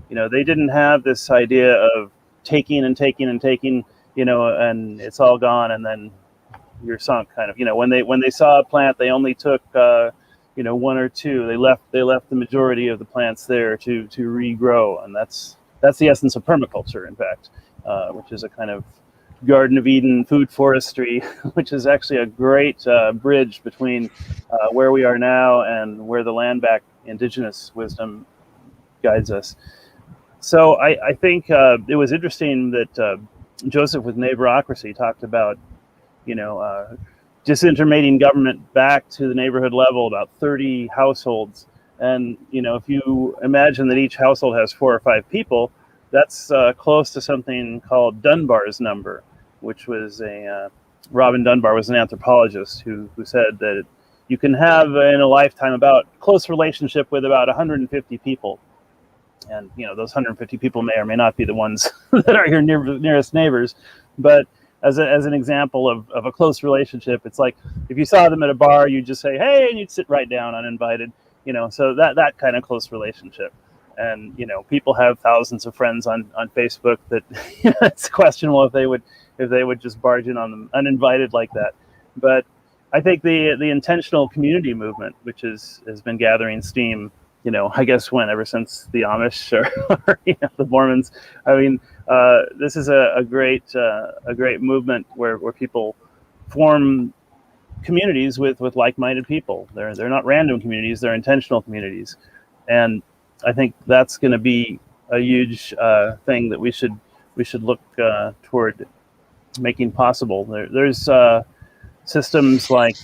They didn't have this idea of taking and taking and taking, and it's all gone and then you're sunk, kind of. When they saw a plant, they only took one or two. They left the majority of the plants there to regrow, and that's the essence of permaculture, in fact, which is a kind of Garden of Eden food forestry, which is actually a great bridge between where we are now and where the land back indigenous wisdom guides us. So I think it was interesting that Joseph with Neighborocracy talked about, disintermediating government back to the neighborhood level, about 30 households. And, if you imagine that each household has 4 or 5 people, that's close to something called Dunbar's number, which was Robin Dunbar was an anthropologist who said that you can have in a lifetime about close relationship with about 150 people. And, those 150 people may or may not be the ones that are your nearest neighbors. But as an example of a close relationship, it's like if you saw them at a bar, you'd just say, hey, and you'd sit right down uninvited, so that kind of close relationship. And, people have thousands of friends on Facebook that it's questionable if they would just barge in on them uninvited like that. But I think the intentional community movement, which has been gathering steam, I guess ever since the Amish or the Mormons. I mean, this is a great movement where people form communities with like-minded people. They're not random communities; they're intentional communities, and I think that's going to be a huge thing that we should look toward making possible. There's systems like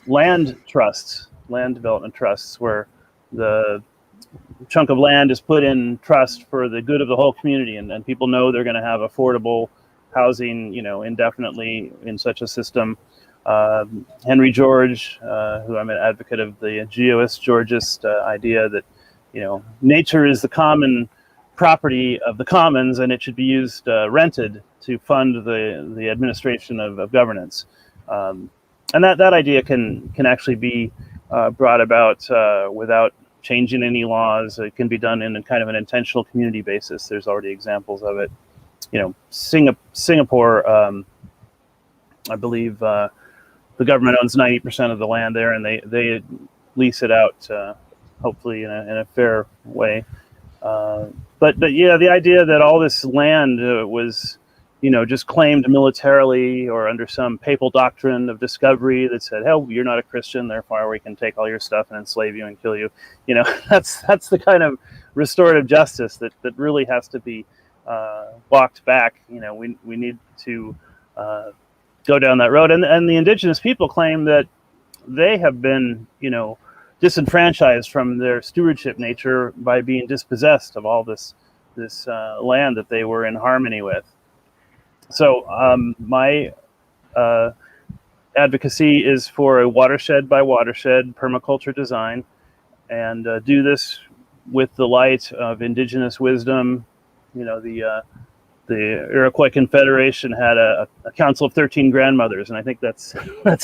land trusts, land development trusts, where the chunk of land is put in trust for the good of the whole community, and people know they're going to have affordable housing, indefinitely in such a system. Henry George, who I'm an advocate of the geoist Georgist idea that, nature is the common property of the commons, and it should be used rented to fund the administration of governance. And that idea can actually be brought about without changing any laws. It can be done in a kind of an intentional community basis. There's already examples of it. Singapore, I believe the government owns 90% of the land there, and they lease it out, hopefully in a fair way. But yeah, the idea that all this land was, just claimed militarily or under some papal doctrine of discovery that said, hell, you're not a Christian, therefore we can take all your stuff and enslave you and kill you. That's the kind of restorative justice that really has to be walked back. We need to go down that road. And the indigenous people claim that they have been, disenfranchised from their stewardship nature by being dispossessed of all this land that they were in harmony with. So my advocacy is for a watershed by watershed permaculture design, and do this with the light of indigenous wisdom. The Iroquois Confederation had a council of 13 grandmothers, and I think that's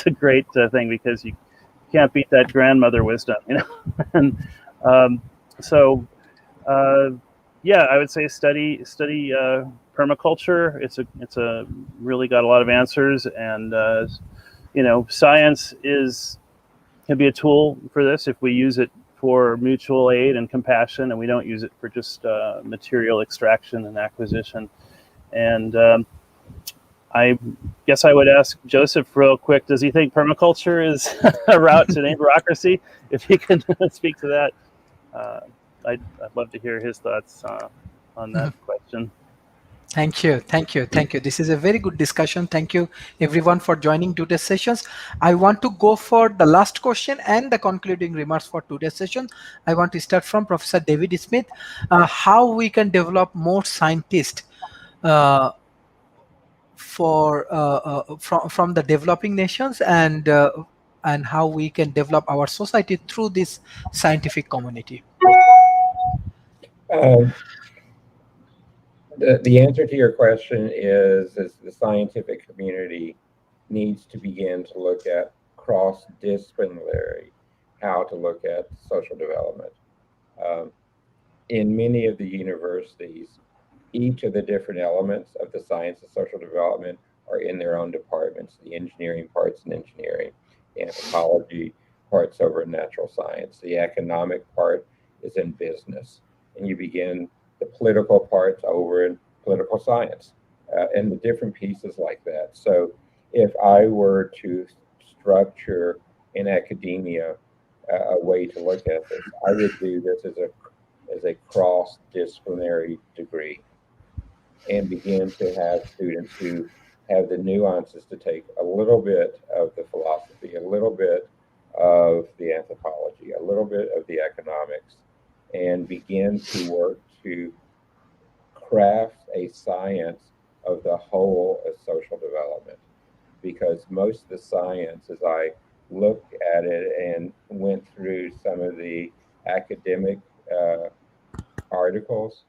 a great thing, because you can't beat that grandmother wisdom, And yeah, I would say study permaculture. It's a really got a lot of answers, and science can be a tool for this if we use it for mutual aid and compassion, and we don't use it for just material extraction and acquisition. And I guess I would ask Joseph real quick, does he think permaculture is a route to neighborocracy? If he can speak to that, I'd love to hear his thoughts on that question.
Thank you. This is a very good discussion. Thank you, everyone, for joining today's sessions. I want to go for the last question and the concluding remarks for today's session. I want to start from Professor David Smith. How we can develop more scientists from the developing nations, and how we can develop our society through this scientific community.
The answer to your question is the scientific community needs to begin to look at cross-disciplinary, how to look at social development. In many of the universities, each of the different elements of the science of social development are in their own departments. The engineering part's in engineering, the anthropology part's over in natural science, the economic part is in business, and you begin the political parts over in political science, and the different pieces like that. So if I were to structure in academia a way to look at this, I would do this as a cross-disciplinary degree, and begin to have students who have the nuances to take a little bit of the philosophy, a little bit of the anthropology, a little bit of the economics, and begin to work to craft a science of the whole of social development. Because most of the science, as I looked at it and went through some of the academic articles,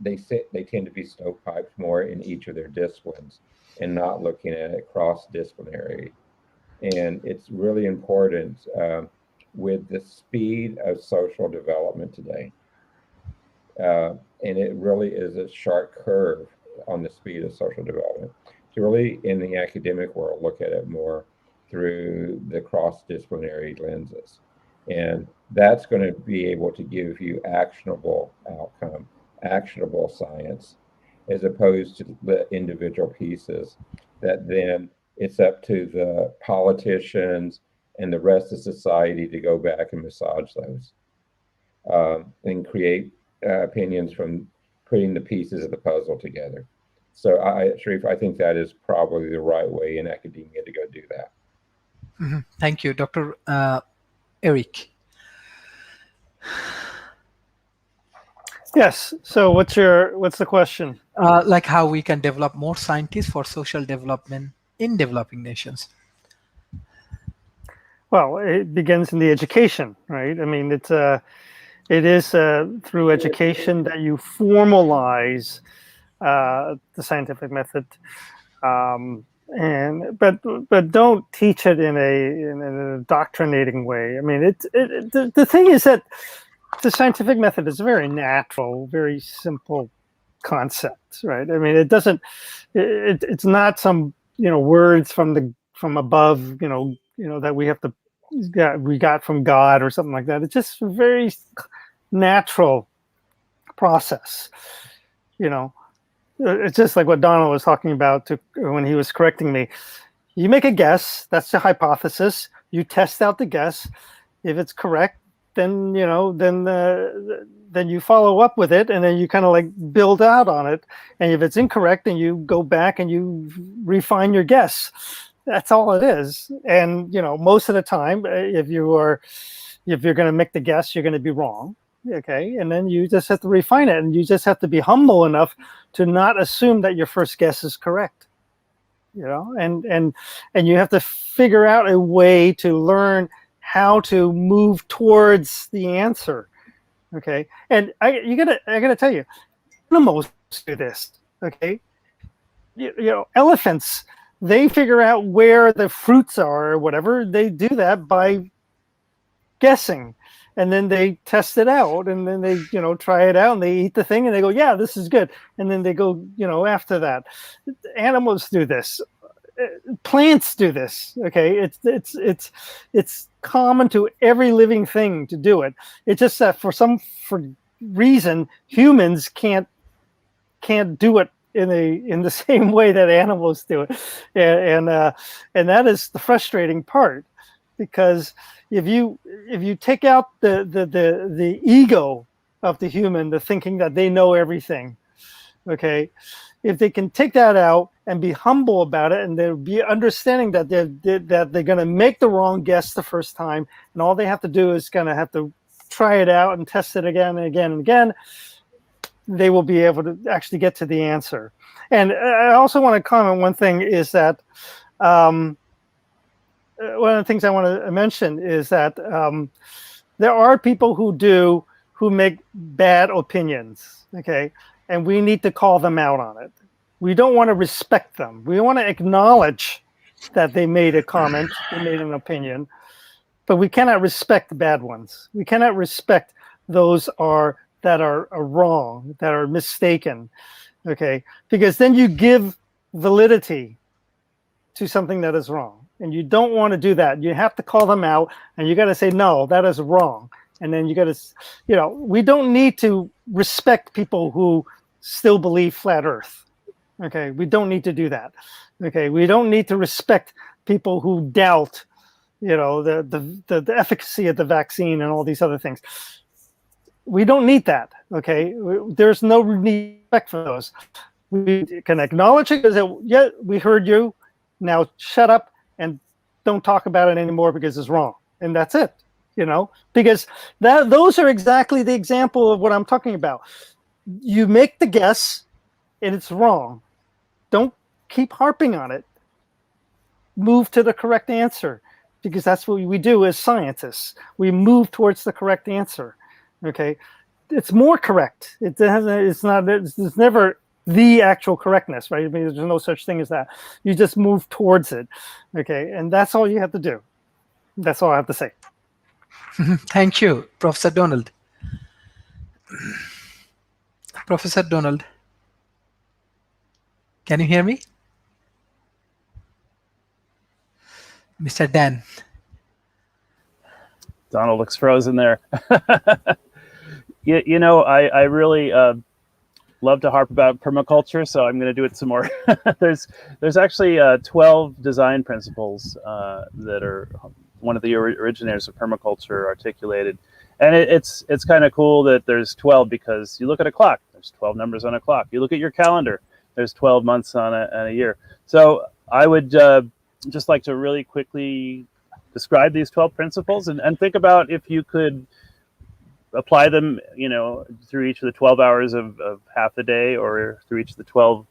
they tend to be stovepiped more in each of their disciplines and not looking at it cross-disciplinary. And it's really important with the speed of social development today. And it really is a sharp curve on the speed of social development. To really, in the academic world, look at it more through the cross-disciplinary lenses. And that's going to be able to give you actionable outcome, actionable science, as opposed to the individual pieces that then it's up to the politicians and the rest of society to go back and massage those and create opinions from putting the pieces of the puzzle together. So, Sharif, I think that is probably the right way in academia to go do that.
Mm-hmm. Thank you, Dr. Eric.
Yes. So what's the question?
Like how we can develop more scientists for social development in developing nations.
Well, it begins in the education, right? I mean, it is through education that you formalize the scientific method, but don't teach it in an indoctrinating way. I mean, the thing is that the scientific method is a very natural, very simple concept, right? I mean, it's not some words from above, that we got from God or something like that. It's just a very natural process, It's just like what Donald was talking about when he was correcting me. You make a guess, that's the hypothesis. You test out the guess. If it's correct, then then you follow up with it, and then you kind of like build out on it. And if it's incorrect, then you go back and you refine your guess. That's all it is. And most of the time, if you're going to make the guess, you're going to be wrong. Okay, and then you just have to refine it, and you just have to be humble enough to not assume that your first guess is correct. And you have to figure out a way to learn how to move towards the answer. Okay, and I gotta tell you, animals do this. Okay, elephants, they figure out where the fruits are or whatever. They do that by guessing. And then they test it out, and then they, try it out, and they eat the thing, and they go, yeah, this is good. And then they go, after that. Animals do this. Plants do this. Okay, it's common to every living thing to do it. It's just that for reason, humans can't do it in the same way that animals do it, and that is the frustrating part, because if you take out the ego of the human, the thinking that they know everything, okay, if they can take that out and be humble about it, and they'll be understanding that they're going to make the wrong guess the first time, and all they have to do is kind of have to try it out and test it again and again and again, they will be able to actually get to the answer. And I also want to comment one thing is that one of the things I want to mention is that there are people who make bad opinions, okay? And we need to call them out on it. We don't want to respect them. We want to acknowledge that they made a comment, they made an opinion, but we cannot respect the bad ones. We cannot respect those that are wrong, that are mistaken, okay? Because then you give validity to something that is wrong, and you don't want to do that. You have to call them out, and you got to say, no, that is wrong. And then you got to, we don't need to respect people who still believe flat Earth. Okay, we don't need to do that. Okay, we don't need to respect people who doubt, the efficacy of the vaccine and all these other things. We don't need that. Okay, there's no respect for those. We can acknowledge it because yeah, we heard you. Now shut up and don't talk about it anymore because it's wrong, and that's it. Because those are exactly the example of what I'm talking about. You make the guess, and it's wrong. Don't keep harping on it. Move to the correct answer, because that's what we do as scientists. We move towards the correct answer. Okay, it's more correct. It's never the actual correctness, right? I mean, there's no such thing as that. You just move towards it. Okay, and that's all you have to do. That's all I have to say.
Thank you, Professor Donald. Professor Donald, can you hear me? Mr. Dan.
Donald looks frozen there. I really love to harp about permaculture, so I'm going to do it some more. There's actually 12 design principles that are one of the originators of permaculture articulated. And it's kind of cool that there's 12, because you look at a clock, there's 12 numbers on a clock. You look at your calendar, there's 12 months on a year. So I would just like to really quickly describe these 12 principles and think about if you could apply them, through each of the 12 hours of half the day, or through each of the 12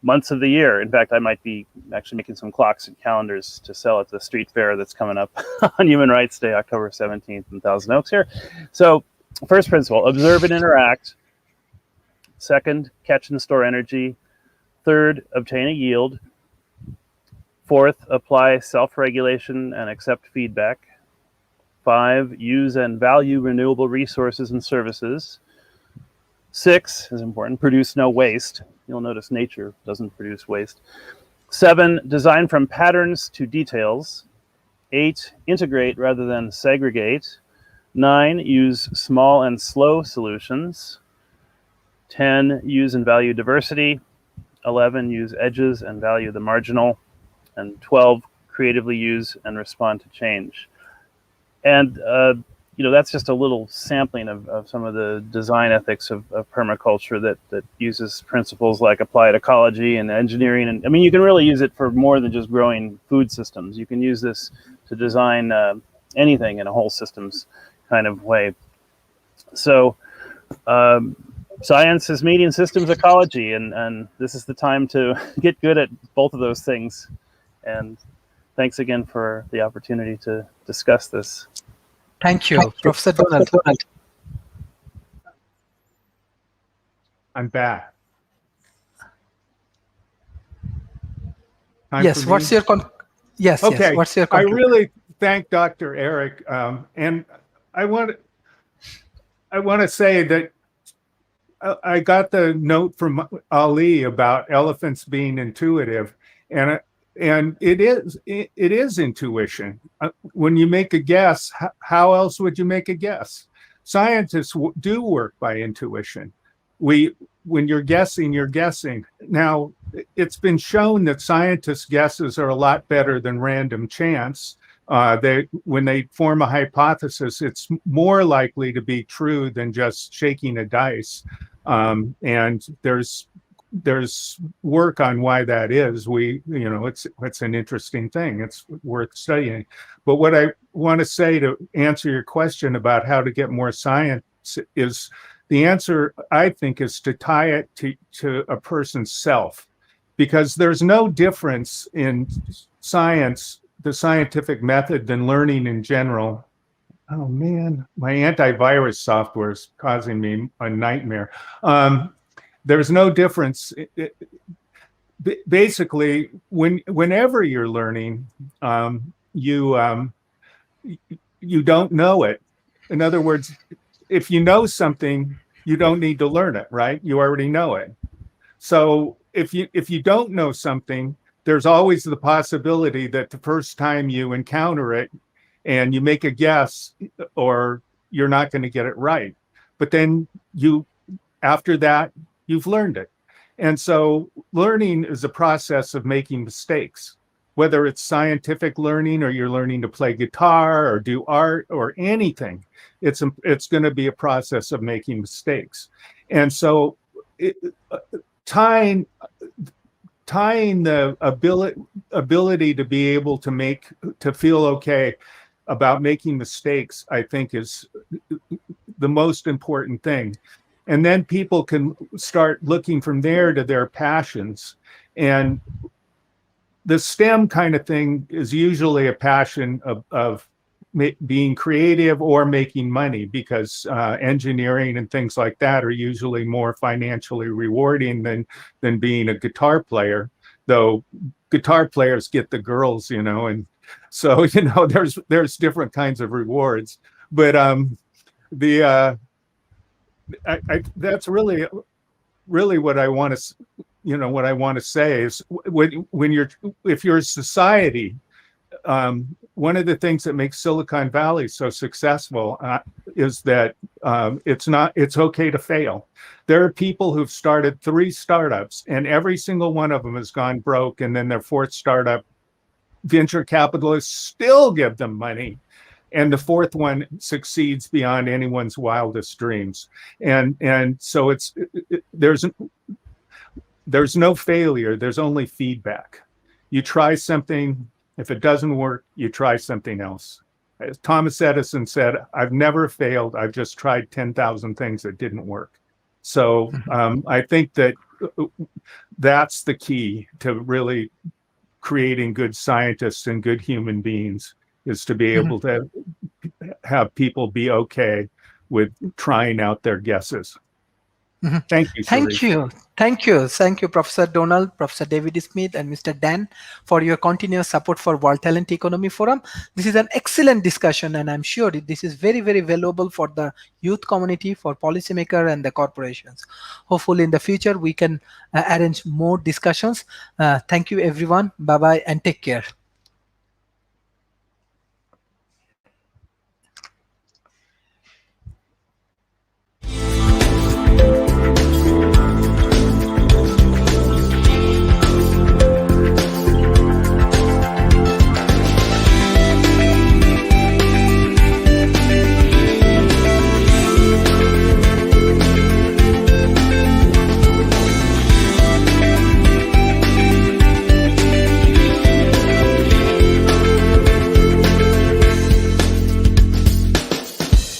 months of the year. In fact, I might be actually making some clocks and calendars to sell at the street fair that's coming up on Human Rights Day, October 17th in Thousand Oaks here. So first principle, observe and interact. Second, catch and store energy. Third, obtain a yield. Fourth, apply self-regulation and accept feedback. 5, use and value renewable resources and services. 6 is important, produce no waste. You'll notice nature doesn't produce waste. 7, design from patterns to details. 8, integrate rather than segregate. 9, use small and slow solutions. 10, use and value diversity. 11, use edges and value the marginal. And 12, creatively use and respond to change. And that's just a little sampling of some of the design ethics of permaculture that uses principles like applied ecology and engineering. And I mean, you can really use it for more than just growing food systems. You can use this to design anything in a whole systems kind of way. So science is meeting systems ecology, and this is the time to get good at both of those things. And thanks again for the opportunity to discuss this.
Thank you, Professor Donald.
I'm back.
Yes, what's your yes,
okay.
Yes, what's your
I really thank Dr. Eric, and I want to say that I got the note from Ali about elephants being intuitive, and it is intuition. When you make a guess, how else would you make a guess? Scientists do work by intuition. When you're guessing, you're guessing. Now, it's been shown that scientists' guesses are a lot better than random chance. When they form a hypothesis, it's more likely to be true than just shaking a dice. And there's work on why that is. It's an interesting thing. It's worth studying. But what I want to say to answer your question about how to get more science is, the answer, I think, is to tie it to a person's self, because there's no difference in science, the scientific method, than learning in general. Oh man, my antivirus software is causing me a nightmare. There's no difference. basically, whenever you're learning, you don't know it. In other words, if you know something, you don't need to learn it, right? You already know it. So if you don't know something, there's always the possibility that the first time you encounter it and you make a guess, or you're not going to get it right. But then after that, you've learned it. And so learning is a process of making mistakes, whether it's scientific learning or you're learning to play guitar or do art or anything. It's going to be a process of making mistakes. And so tying the ability to be able to feel okay about making mistakes, I think, is the most important thing. And then people can start looking from there to their passions. And the STEM kind of thing is usually a passion of being creative or making money, because engineering and things like that are usually more financially rewarding than being a guitar player, though guitar players get the girls, and so, there's different kinds of rewards. But that's really what I want to say is if you're a society, one of the things that makes Silicon Valley so successful is that it's okay to fail. There are people who've started 3 startups, and every single one of them has gone broke, and then their 4th startup, venture capitalists still give them money, and the 4th one succeeds beyond anyone's wildest dreams. And so there's no failure, there's only feedback. You try something, if it doesn't work, you try something else. As Thomas Edison said, I've never failed, I've just tried 10,000 things that didn't work. So I think that's the key to really creating good scientists and good human beings, is to be able to have people be okay with trying out their guesses. Thank you, Sharif.
Thank you, Professor Donald, Professor David Smith, and Mr. Dan, for your continuous support for World Talent Economy Forum. This is an excellent discussion, and I'm sure this is very, very valuable for the youth community, for policymakers and the corporations. Hopefully in the future we can arrange more discussions. Thank you everyone. Bye-bye and take care.